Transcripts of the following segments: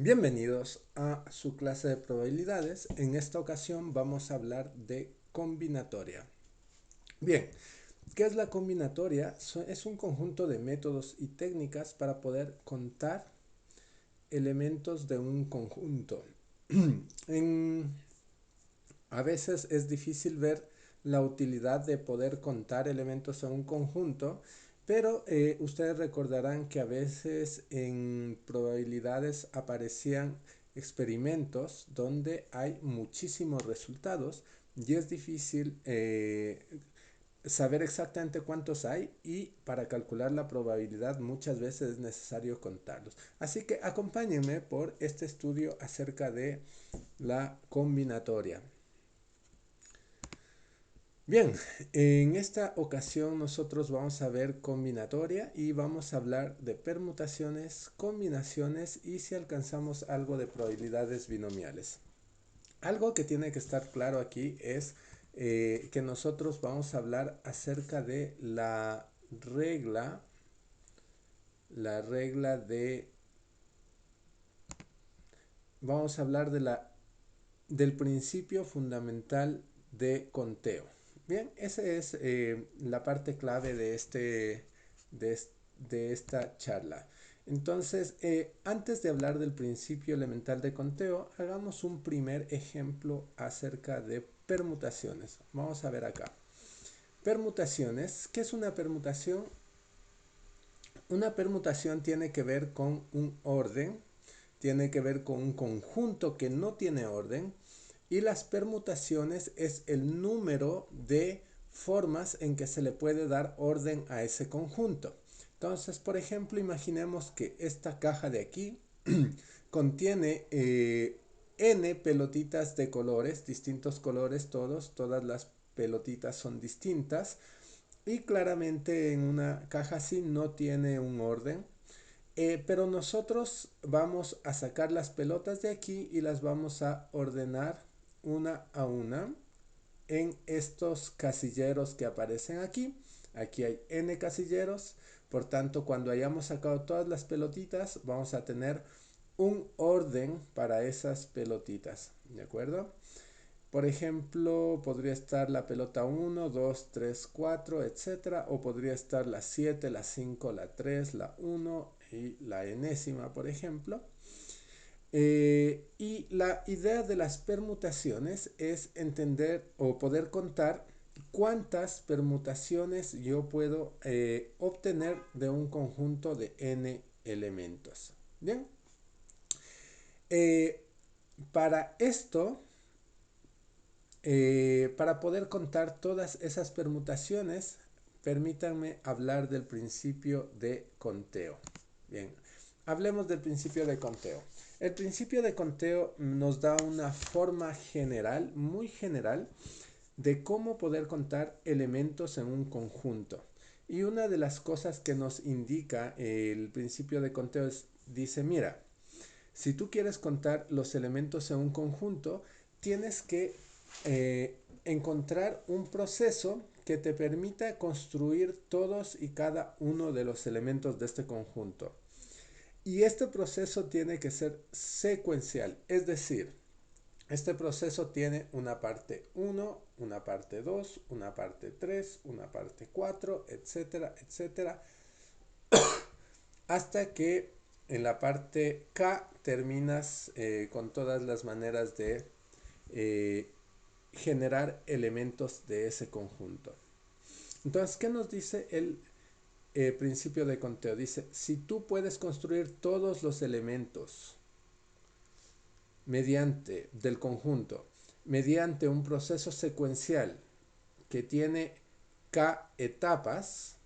Bienvenidos a su clase de probabilidades. En esta ocasión vamos a hablar de combinatoria. Bien, ¿qué es la combinatoria? Es un conjunto de métodos y técnicas para poder contar elementos de un conjunto. En, a veces es difícil ver la utilidad de poder contar elementos en un conjunto, pero ustedes recordarán que a veces en probabilidades aparecían experimentos donde hay muchísimos resultados y es difícil saber exactamente cuántos hay, y para calcular la probabilidad muchas veces es necesario contarlos. Así que acompáñenme por este estudio acerca de la combinatoria. Bien, en esta ocasión nosotros vamos a ver combinatoria y vamos a hablar de permutaciones, combinaciones y si alcanzamos algo de probabilidades binomiales. Algo que tiene que estar claro aquí es que nosotros vamos a hablar acerca de regla, la regla de, vamos a hablar del principio fundamental de conteo. Bien, esa es la parte clave de, de esta charla. Entonces, antes de hablar del principio elemental de conteo, hagamos un primer ejemplo acerca de permutaciones. Vamos a ver acá. Permutaciones. ¿Qué es una permutación? Una permutación tiene que ver con un orden, tiene que ver con un conjunto que no tiene orden, y las permutaciones es el número de formas en que se le puede dar orden a ese conjunto. Entonces, por ejemplo, imaginemos que esta caja de aquí contiene n pelotitas de colores, distintos colores todas las pelotitas son distintas, y claramente en una caja así no tiene un orden. Pero nosotros vamos a sacar las pelotas de aquí y las vamos a ordenar una a una en estos casilleros que aparecen aquí. Aquí hay n casilleros, por tanto cuando hayamos sacado todas las pelotitas vamos a tener un orden para esas pelotitas, ¿de acuerdo? Por ejemplo, podría estar la pelota 1, 2, 3, 4, etcétera, o podría estar la 7, la 5, la 3, la 1 y la enésima, por ejemplo. Y la idea de las permutaciones es entender o poder contar cuántas permutaciones yo puedo obtener de un conjunto de n elementos. Bien, eh, para esto, para poder contar todas esas permutaciones, permítanme hablar del principio de conteo. Bien, hablemos del principio de conteo. El principio de conteo nos da una forma general, muy general, de cómo poder contar elementos en un conjunto. Y una de las cosas que nos indica el principio de conteo es, dice, mira, si tú quieres contar los elementos en un conjunto, tienes que encontrar un proceso que te permita construir todos y cada uno de los elementos de este conjunto. Y este proceso tiene que ser secuencial, es decir, este proceso tiene una parte 1, una parte 2, una parte 3, una parte 4, etcétera, etcétera, hasta que en la parte K terminas con todas las maneras de eh, generar elementos de ese conjunto. Entonces, ¿qué nos dice el principio de conteo? Dice, si tú puedes construir todos los elementos mediante del conjunto, mediante un proceso secuencial que tiene K etapas,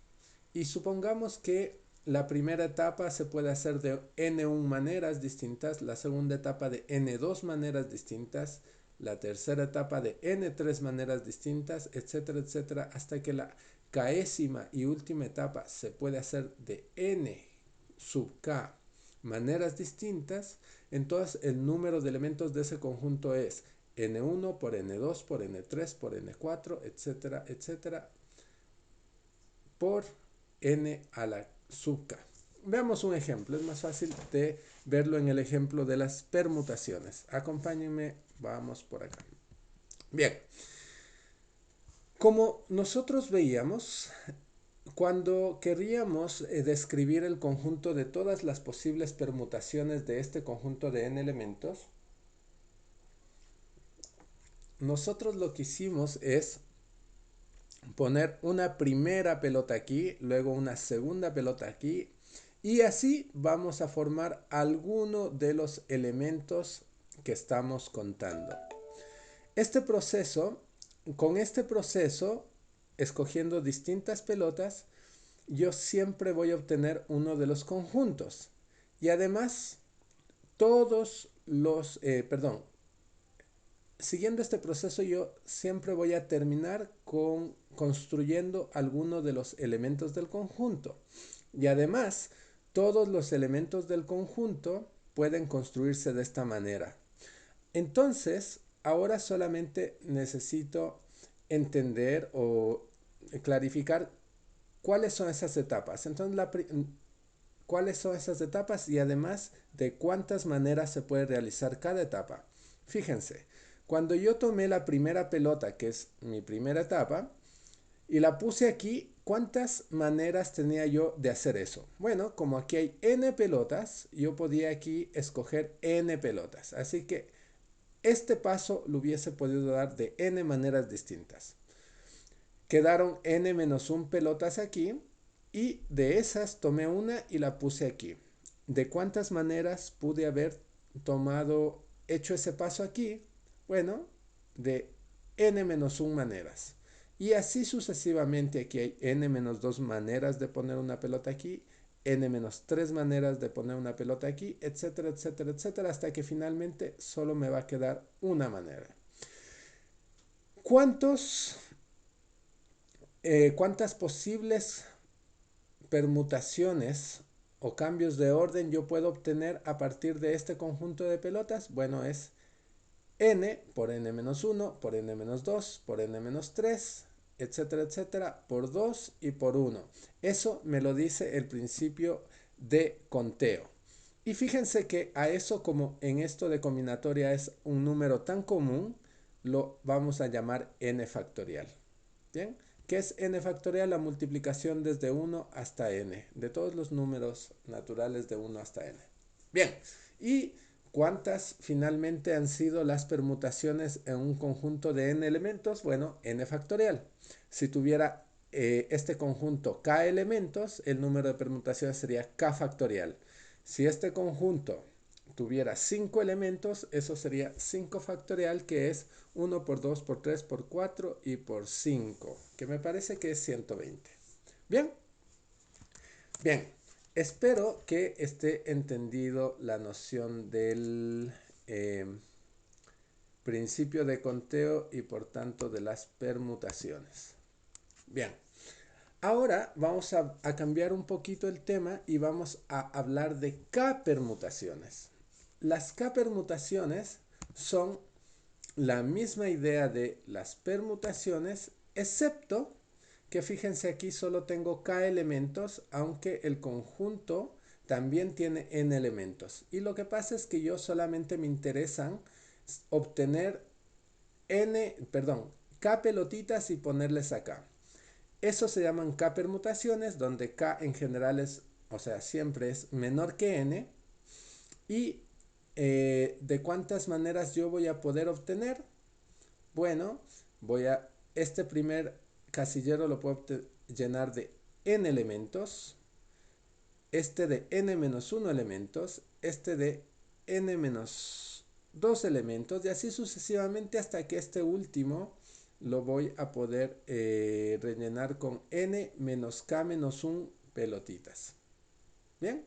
y supongamos que la primera etapa se puede hacer de n1 maneras distintas, la segunda etapa de n2 maneras distintas, la tercera etapa de n3 maneras distintas, etcétera, etcétera, hasta que la késima y última etapa se puede hacer de n sub k maneras distintas. Entonces el número de elementos de ese conjunto es n1 por n2 por n3 por n4, etcétera, etcétera, por n a la sub k. Veamos un ejemplo, es más fácil de verlo en el ejemplo de las permutaciones. Acompáñenme, vamos por acá. Bien, como nosotros veíamos, cuando queríamos describir el conjunto de todas las posibles permutaciones de este conjunto de n elementos, nosotros lo que hicimos es poner una primera pelota aquí, luego una segunda pelota aquí, y así vamos a formar alguno de los elementos que estamos contando. Con este proceso, escogiendo distintas pelotas, yo siempre voy a obtener uno de los conjuntos. Y además, siguiendo este proceso, yo siempre voy a terminar construyendo alguno de los elementos del conjunto. Y además, todos los elementos del conjunto pueden construirse de esta manera. Entonces, ahora solamente necesito entender o clarificar cuáles son esas etapas. Entonces, cuáles son esas etapas y además de cuántas maneras se puede realizar cada etapa. Fíjense, cuando yo tomé la primera pelota, que es mi primera etapa, y la puse aquí, ¿cuántas maneras tenía yo de hacer eso? Bueno, como aquí hay n pelotas, yo podía aquí escoger n pelotas. Así que este paso lo hubiese podido dar de n maneras distintas. Quedaron n-1 pelotas aquí y de esas tomé una y la puse aquí. ¿De cuántas maneras pude haber hecho ese paso aquí? Bueno, de n-1 maneras. Y así sucesivamente, aquí hay n-2 maneras de poner una pelota aquí, n-3 maneras de poner una pelota aquí, etcétera, etcétera, etcétera, hasta que finalmente solo me va a quedar una manera. ¿Cuántas posibles permutaciones o cambios de orden yo puedo obtener a partir de este conjunto de pelotas? Bueno, es n por n-1, por n-2, por n-3, etcétera, etcétera, por 2 y por 1. Eso me lo dice el principio de conteo. Y fíjense que a eso, como en esto de combinatoria es un número tan común, lo vamos a llamar n factorial. ¿Bien? ¿Qué es n factorial? La multiplicación desde 1 hasta n, de todos los números naturales de 1 hasta n. Bien, ¿y cuántas finalmente han sido las permutaciones en un conjunto de n elementos? Bueno, n factorial. Si tuviera este conjunto k elementos, el número de permutaciones sería k factorial. Si este conjunto tuviera 5 elementos, eso sería 5 factorial, que es 1 por 2 por 3 por 4 y por 5, que me parece que es 120. Bien, bien, espero que esté entendido la noción del principio de conteo y por tanto de las permutaciones. Bien, ahora vamos a cambiar un poquito el tema y vamos a hablar de k-permutaciones. Las k-permutaciones son la misma idea de las permutaciones, excepto que fíjense aquí solo tengo k elementos, aunque el conjunto también tiene n elementos. Y lo que pasa es que yo solamente me interesan obtener k pelotitas y ponerles acá. Eso se llaman k permutaciones, donde k en general es, o sea, siempre es menor que n. Y ¿de cuántas maneras yo voy a poder obtener? Bueno, este primer casillero lo puedo llenar de n elementos, este de n-1 elementos, este de n-2 elementos, y así sucesivamente hasta que este último lo voy a poder rellenar con n-k-1 pelotitas. Bien,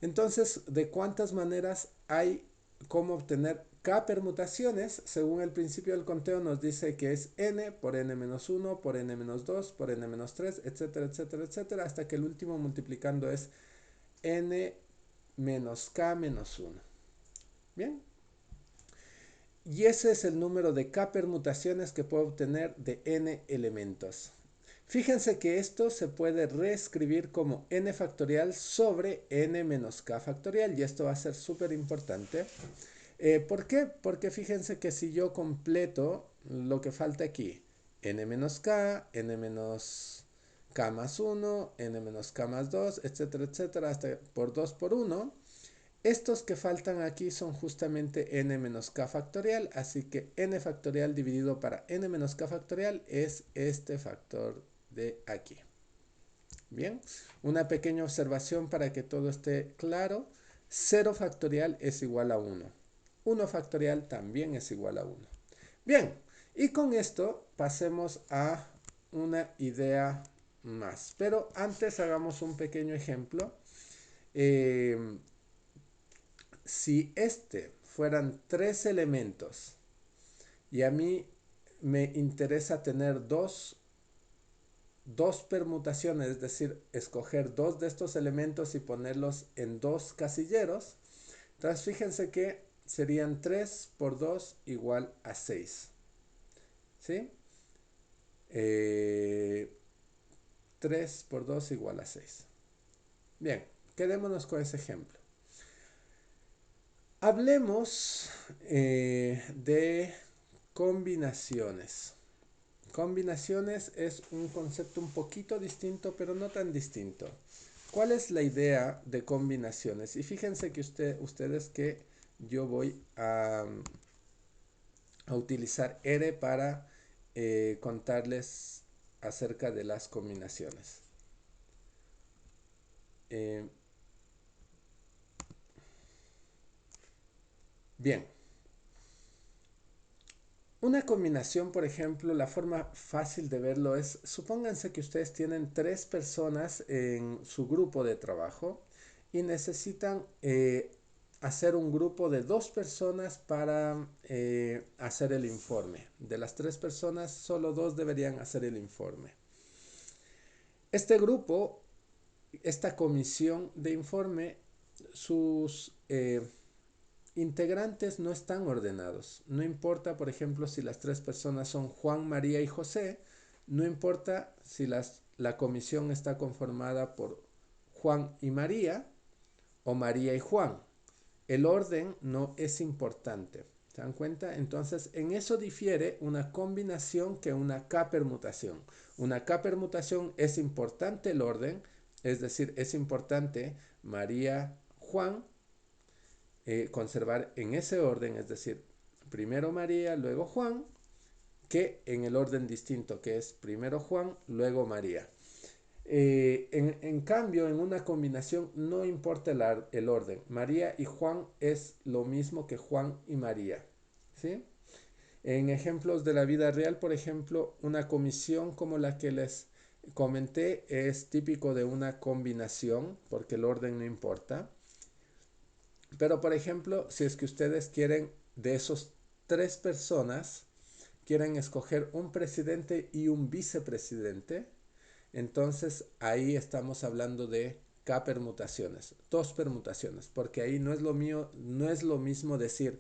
entonces, ¿de cuántas maneras hay cómo obtener k permutaciones? Según el principio del conteo nos dice que es n por n-1, por n-2, por n-3, etcétera, etcétera, etcétera, hasta que el último multiplicando es n-k-1. Bien. Y ese es el número de k permutaciones que puedo obtener de n elementos. Fíjense que esto se puede reescribir como n factorial sobre n menos k factorial y esto va a ser súper importante. ¿Por qué? Porque fíjense que si yo completo lo que falta aquí, n menos k, n menos k más 1, n menos k más 2, etcétera, etcétera, hasta por 2 por 1, estos que faltan aquí son justamente n menos k factorial, así que n factorial dividido para n menos k factorial es este factor de aquí. Bien, una pequeña observación para que todo esté claro. 0 factorial es igual a 1. 1 factorial también es igual a 1. Bien, y con esto pasemos a una idea más. Pero antes hagamos un pequeño ejemplo. Si este fueran 3 elementos y a mí me interesa tener dos permutaciones, es decir, escoger dos de estos elementos y ponerlos en dos casilleros, entonces fíjense que serían 3 por 2 igual a 6. ¿Sí? 3 por 2 igual a 6. Bien, quedémonos con ese ejemplo. Hablemos de combinaciones. Combinaciones es un concepto un poquito distinto, pero no tan distinto. ¿Cuál es la idea de combinaciones? Y fíjense que ustedes que yo voy a utilizar R para contarles acerca de las combinaciones. Bien. Una combinación, por ejemplo, la forma fácil de verlo es, supónganse que ustedes tienen 3 personas en su grupo de trabajo y necesitan hacer un grupo de 2 personas para hacer el informe. De las 3 personas, solo 2 deberían hacer el informe. Este grupo, esta comisión de informe, sus integrantes no están ordenados. No importa, por ejemplo, si las 3 personas son Juan, María y José. No importa si la comisión está conformada por Juan y María o María y Juan. El orden no es importante. ¿Se dan cuenta? Entonces, en eso difiere una combinación que una K-permutación. Una K-permutación es importante el orden, es decir, es importante María, Juan, conservar en ese orden, es decir, primero María, luego Juan, que en el orden distinto, que es primero Juan, luego María. En cambio, en una combinación no importa el orden. María y Juan es lo mismo que Juan y María. ¿Sí? En ejemplos de la vida real, por ejemplo, una comisión como la que les comenté es típico de una combinación, porque el orden no importa. Pero por ejemplo, si es que ustedes quieren de esos 3 personas, quieren escoger un presidente y un vicepresidente, entonces ahí estamos hablando de K permutaciones, 2 permutaciones, porque ahí no es lo mismo decir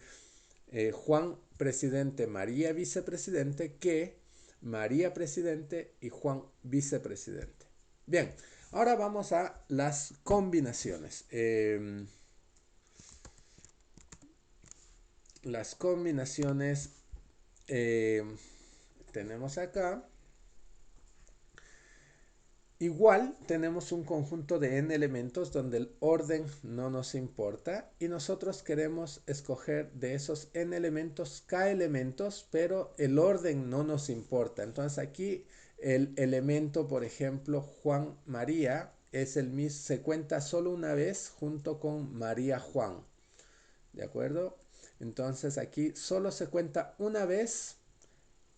Juan presidente, María vicepresidente que María presidente y Juan vicepresidente. Bien, ahora vamos a las combinaciones. Las combinaciones tenemos acá. Igual tenemos un conjunto de n elementos donde el orden no nos importa y nosotros queremos escoger de esos n elementos k elementos, pero el orden no nos importa. Entonces aquí el elemento, por ejemplo, Juan María es el mismo, se cuenta solo una vez junto con María Juan. ¿De acuerdo? Entonces aquí solo se cuenta una vez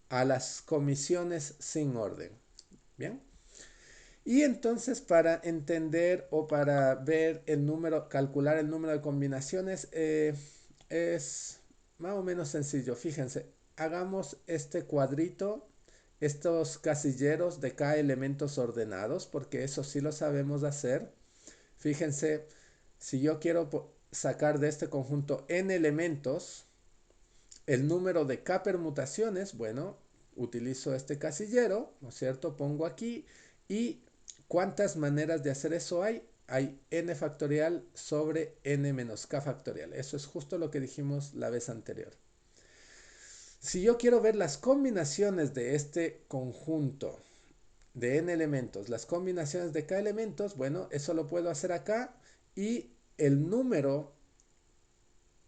a las comisiones sin orden. ¿Bien? Y entonces para entender o para ver el número, calcular el número de combinaciones es más o menos sencillo. Fíjense, hagamos este cuadrito, estos casilleros de K elementos ordenados, porque eso sí lo sabemos hacer. Fíjense, si yo quiero sacar de este conjunto n elementos, el número de K permutaciones, bueno, utilizo este casillero, ¿no es cierto? Pongo aquí y ¿cuántas maneras de hacer eso hay? Hay n factorial sobre n menos k factorial. Eso es justo lo que dijimos la vez anterior. Si yo quiero ver las combinaciones de este conjunto de n elementos, las combinaciones de k elementos, bueno, eso lo puedo hacer acá y el número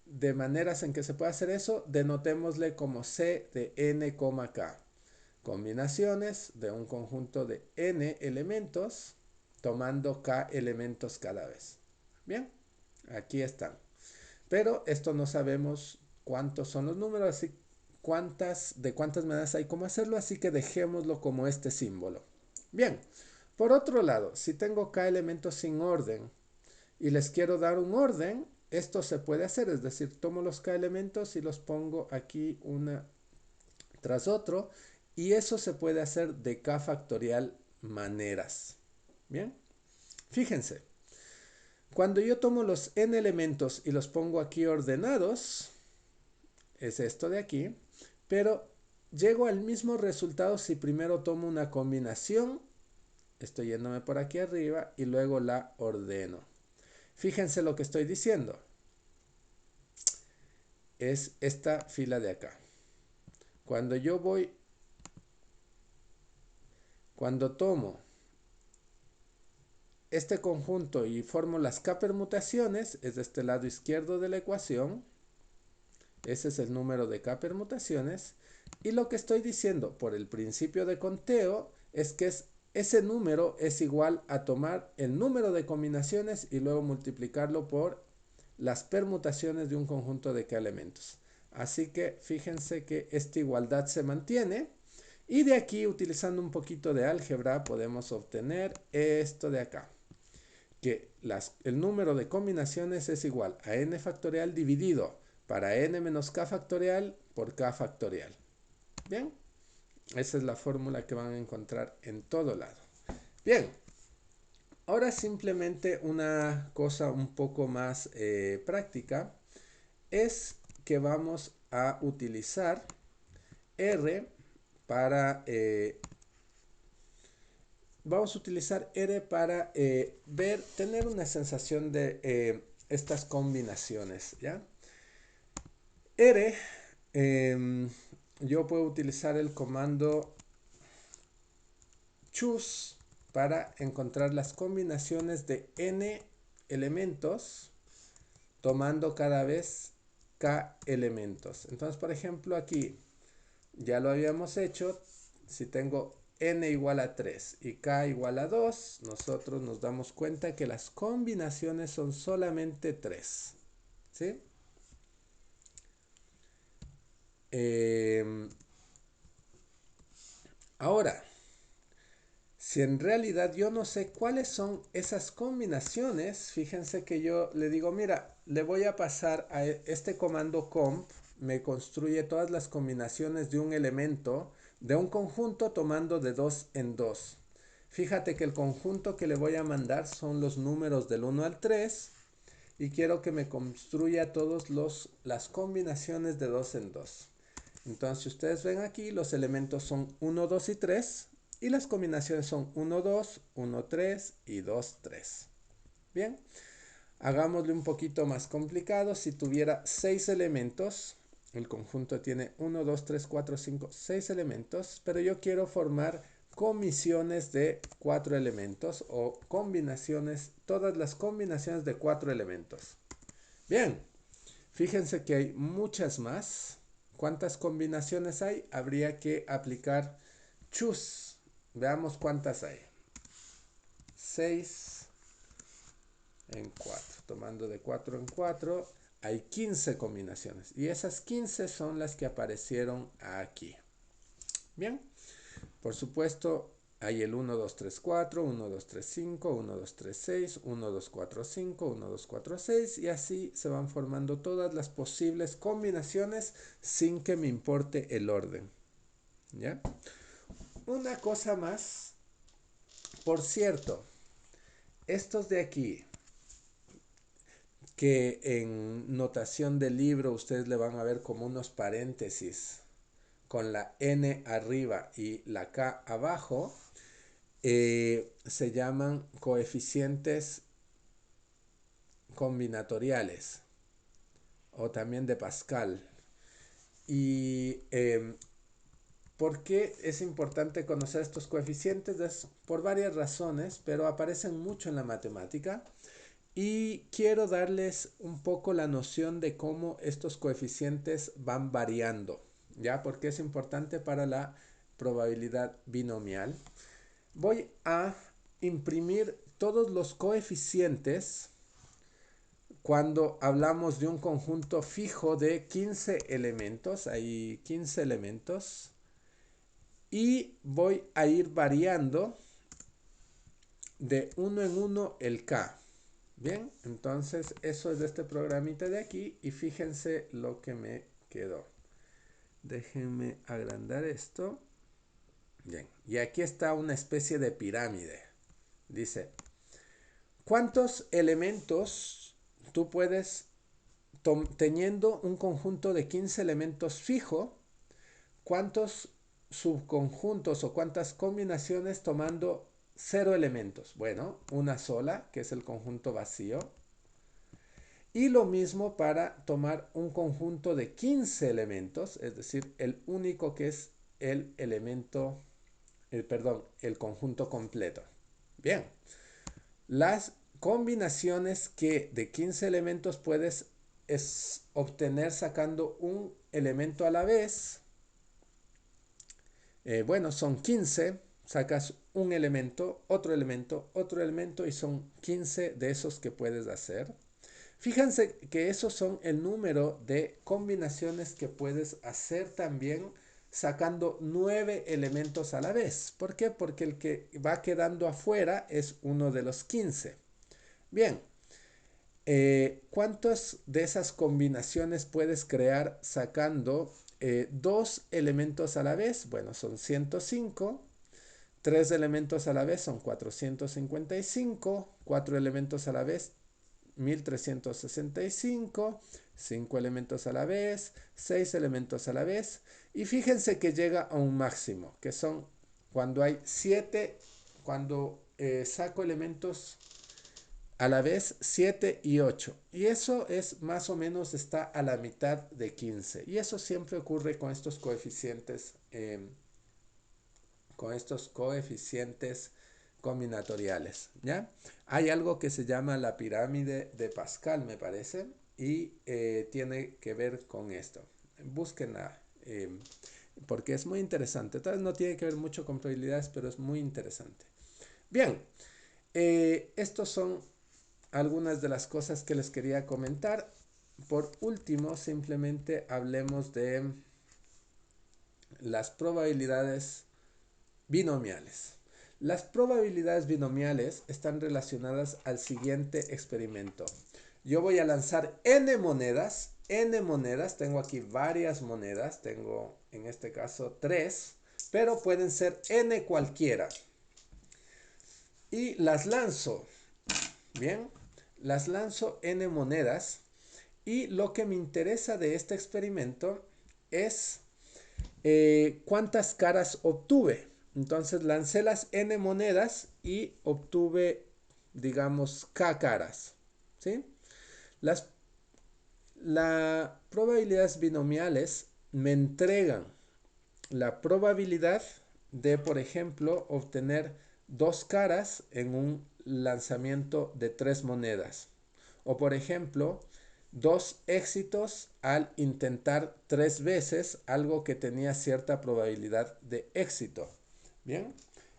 de maneras en que se puede hacer eso, denotémosle como C de n, k. Combinaciones de un conjunto de n elementos tomando k elementos cada vez. Bien, aquí están. Pero esto no sabemos cuántos son los números, así de cuántas maneras hay cómo hacerlo, así que dejémoslo como este símbolo. Bien, por otro lado, si tengo k elementos sin orden y les quiero dar un orden, esto se puede hacer, es decir, tomo los k elementos y los pongo aquí una tras otro, y eso se puede hacer de k factorial maneras. Bien, fíjense, cuando yo tomo los n elementos y los pongo aquí ordenados, es esto de aquí, pero llego al mismo resultado si primero tomo una combinación, estoy yéndome por aquí arriba y luego la ordeno. Fíjense lo que estoy diciendo. Es esta fila de acá. Cuando tomo este conjunto y formo las k permutaciones, es de este lado izquierdo de la ecuación, ese es el número de k permutaciones, y lo que estoy diciendo por el principio de conteo es que ese número es igual a tomar el número de combinaciones y luego multiplicarlo por las permutaciones de un conjunto de k elementos. Así que fíjense que esta igualdad se mantiene y de aquí, utilizando un poquito de álgebra, podemos obtener esto de acá, que el número de combinaciones es igual a n factorial dividido para n menos k factorial por k factorial. Bien, esa es la fórmula que van a encontrar en todo lado. Bien, ahora simplemente una cosa un poco más práctica es que vamos a utilizar R para tener una sensación de estas combinaciones, ¿ya? R, yo puedo utilizar el comando choose para encontrar las combinaciones de n elementos tomando cada vez k elementos. Entonces, por ejemplo, aquí ya lo habíamos hecho. Si tengo n igual a 3 y k igual a 2, nosotros nos damos cuenta que las combinaciones son solamente 3. ¿Sí? Ahora, si en realidad yo no sé cuáles son esas combinaciones, fíjense que yo le digo, mira, le voy a pasar a este comando comp, me construye todas las combinaciones de un elemento, de un conjunto tomando de 2 en 2. Fíjate que el conjunto que le voy a mandar son los números del 1 al 3 y quiero que me construya todas las combinaciones de 2 en 2. Entonces, si ustedes ven aquí, los elementos son 1, 2 y 3 y las combinaciones son 1, 2, 1, 3 y 2, 3. Bien, hagámosle un poquito más complicado. Si tuviera 6 elementos, el conjunto tiene 1, 2, 3, 4, 5, 6 elementos, pero yo quiero formar comisiones de 4 elementos o combinaciones, todas las combinaciones de 4 elementos. Bien, fíjense que hay muchas más. ¿Cuántas combinaciones hay? Habría que aplicar choose. Veamos cuántas hay. 6 en 4. Tomando de 4 en 4, hay 15 combinaciones. Y esas 15 son las que aparecieron aquí. Bien, por supuesto, hay el 1, 2, 3, 4, 1, 2, 3, 5, 1, 2, 3, 6, 1, 2, 4, 5, 1, 2, 4, 6 y así se van formando todas las posibles combinaciones sin que me importe el orden. ¿Ya? Una cosa más, por cierto, estos de aquí, que en notación del libro ustedes le van a ver como unos paréntesis con la n arriba y la k abajo, se llaman coeficientes combinatoriales o también de Pascal. Y ¿por qué es importante conocer estos coeficientes? Es por varias razones, pero aparecen mucho en la matemática. Y quiero darles un poco la noción de cómo estos coeficientes van variando, ¿ya? Porque es importante para la probabilidad binomial. Voy a imprimir todos los coeficientes cuando hablamos de un conjunto fijo de 15 elementos. Hay 15 elementos. Y voy a ir variando de uno en uno el k. Bien, entonces eso es de este programita de aquí y fíjense lo que me quedó. Déjenme agrandar esto. Bien, y aquí está una especie de pirámide. Dice, ¿cuántos elementos tú puedes, teniendo un conjunto de 15 elementos fijo, cuántos subconjuntos o cuántas combinaciones tomando 0 elementos? Bueno, una sola, que es el conjunto vacío. Y lo mismo para tomar un conjunto de 15 elementos, es decir, el único que es el elemento, el conjunto completo. Bien, las combinaciones que de 15 elementos puedes obtener sacando un elemento a la vez. Bueno, son 15, sacas un elemento, otro elemento y son 15 de esos que puedes hacer. Fíjense que esos son el número de combinaciones que puedes hacer también sacando 9 elementos a la vez. ¿Por qué? Porque el que va quedando afuera es uno de los 15. Bien, ¿cuántas de esas combinaciones puedes crear sacando 2 elementos a la vez? Bueno, son 105. 3 elementos a la vez son 455. 4 elementos a la vez 1365, 5 elementos a la vez, 6 elementos a la vez. Y fíjense que llega a un máximo, que son cuando hay 7, cuando saco elementos a la vez 7 y 8. Y eso es más o menos está a la mitad de 15. Y eso siempre ocurre con estos coeficientes, combinatoriales, ¿ya? Hay algo que se llama la pirámide de Pascal, me parece, y tiene que ver con esto. Búsquenla, porque es muy interesante. Tal vez no tiene que ver mucho con probabilidades, pero es muy interesante. Bien, estos son algunas de las cosas que les quería comentar. Por último, simplemente hablemos de las probabilidades binomiales. Las probabilidades binomiales están relacionadas al siguiente experimento. Yo voy a lanzar n monedas, tengo aquí varias monedas, tengo en este caso 3, pero pueden ser n cualquiera. Y las lanzo, bien, las lanzo n monedas y lo que me interesa de este experimento es cuántas caras obtuve. Entonces lancé las n monedas y obtuve, digamos, k caras, ¿sí? Las probabilidades binomiales me entregan la probabilidad de, por ejemplo, obtener 2 caras en un lanzamiento de 3 monedas. O, por ejemplo, 2 éxitos al intentar 3 veces algo que tenía cierta probabilidad de éxito. Bien,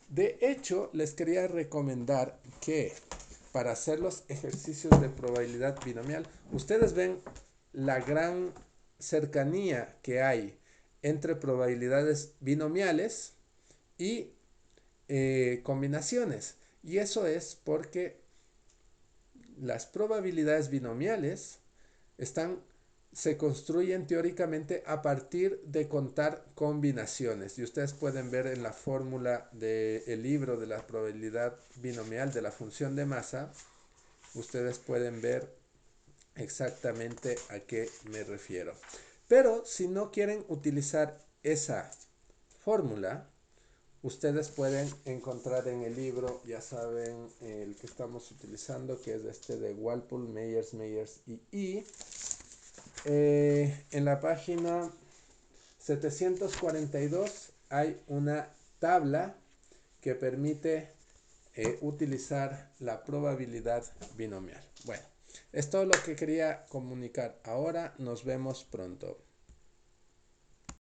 de hecho, les quería recomendar que para hacer los ejercicios de probabilidad binomial, ustedes ven la gran cercanía que hay entre probabilidades binomiales y combinaciones. Y eso es porque las probabilidades binomiales se construyen teóricamente a partir de contar combinaciones. Y ustedes pueden ver en la fórmula del libro de la probabilidad binomial de la función de masa, ustedes pueden ver exactamente a qué me refiero. Pero si no quieren utilizar esa fórmula ustedes pueden encontrar en el libro, ya saben, el que estamos utilizando, que es este de Walpole, Myers y en la página 742 hay una tabla que permite utilizar la probabilidad binomial. Bueno, es todo lo que quería comunicar ahora. Nos vemos pronto.